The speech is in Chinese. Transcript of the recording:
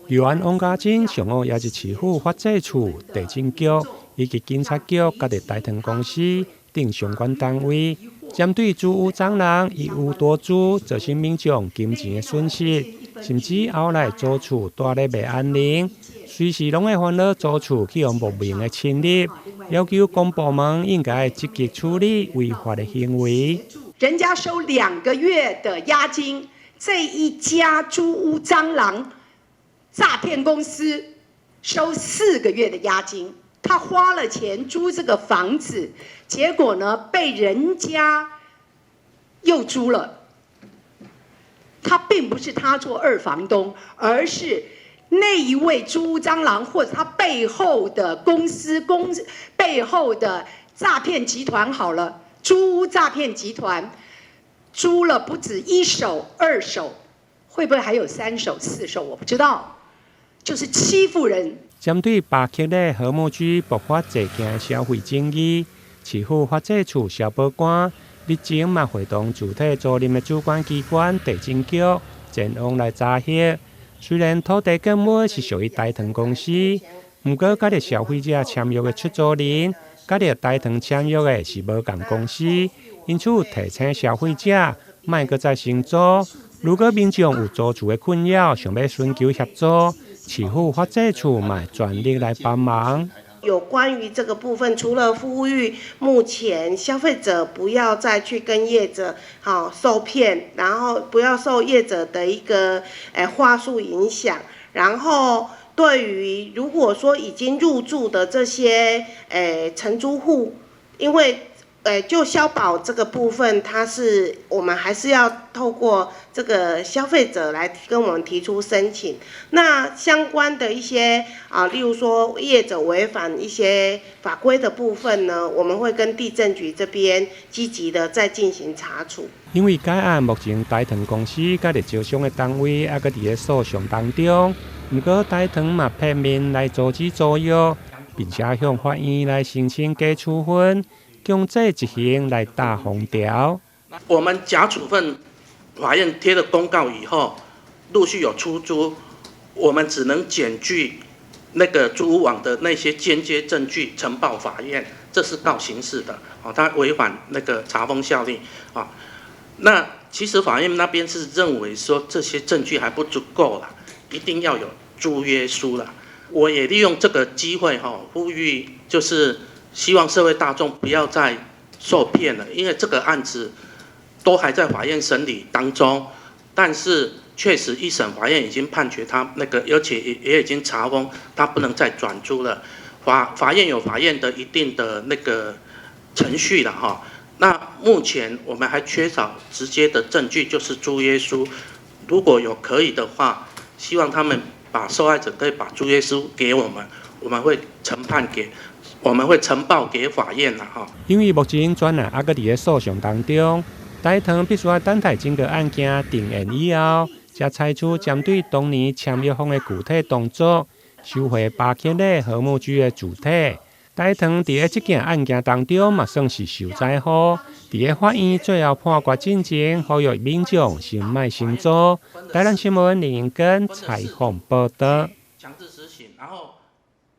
由案王家珍上午也是市府法制處、地政局以及警察局甲的大騰公司等相關單位，針對租屋蟑螂以屋多租，造成民眾金錢的損失，甚至後來租厝住咧袂安寧，隨時攏會煩惱租厝去用莫名的侵入，要求公部門應該積極處理違法的行為。人家收2個月的押金，這一家租屋蟑螂詐騙公司收4個月的押金，他花了錢租這個房子，結果呢被人家又租了。他並不是他做二房東，而是那一位租屋蟑螂或者他背後的公司背後的詐騙集團好了，租屋詐騙集團租了不止1手2手，會不會還有3手4手？我不知道。就是欺負人。針對巴克勒和睦區爆發儕件消費爭議，市府法制處消保官日前嘛會同主體責任的主管機關地政局前往來查核。雖然土地根本是屬於大騰公司，不過甲個消費者簽約的出租人，甲個大騰簽約的是無共公司，因此提醒消費者莫閣再承租。如果民眾有租厝的困擾，想要尋求協助，市府法制處嘛全力來幫忙。有關於這個部分，除了呼籲目前消費者不要再去跟業者受騙，然後不要受業者的一個話術影響，然後對於如果說已經入住的這些承租戶，因為就消保這個部分，我們還是要透過這個消費者來跟我們提出申請。那相關的一些例如說業者違反一些法規的部分呢，我們會跟地政局這邊積極的再進行查處。因為該案目前大騰公司甲個招商的單位還佫佇咧訴訟當中，不過大騰嘛片面來阻止租約，並且向法院來申請假處分。強制執行來打封條。我們假處分，法院貼了公告以後，陸續有出租，我們只能檢具那個租屋網的那些間接證據呈報法院，這是告刑事的，它違反那個查封效力啊。那其實法院那邊是認為說這些證據還不足夠了，一定要有租約書了。我也利用這個機會呼籲就是。希望社會大眾不要再受騙了，因為這個案子都還在法院審理當中，但是確實一審法院已經判決他那個，而且也已經查封，他不能再轉租了。法院有法院的一定的那個程序了哈。那目前我們還缺少直接的證據，就是租約書。如果有可以的話，希望他們把受害者可以把租約書給我們，我們會呈報給法院啦哈。因為目前專案還佫佇咧訴訟當中，大騰必須要等待整個案件定讞以後，才採取針對當年簽約方的具體動作，收回巴克勒和睦區的主體。大騰佇咧這件案件當中嘛算是受災戶，佇咧法院最後判決進前，呼籲民眾先莫承租。台南新聞林英根採訪報道。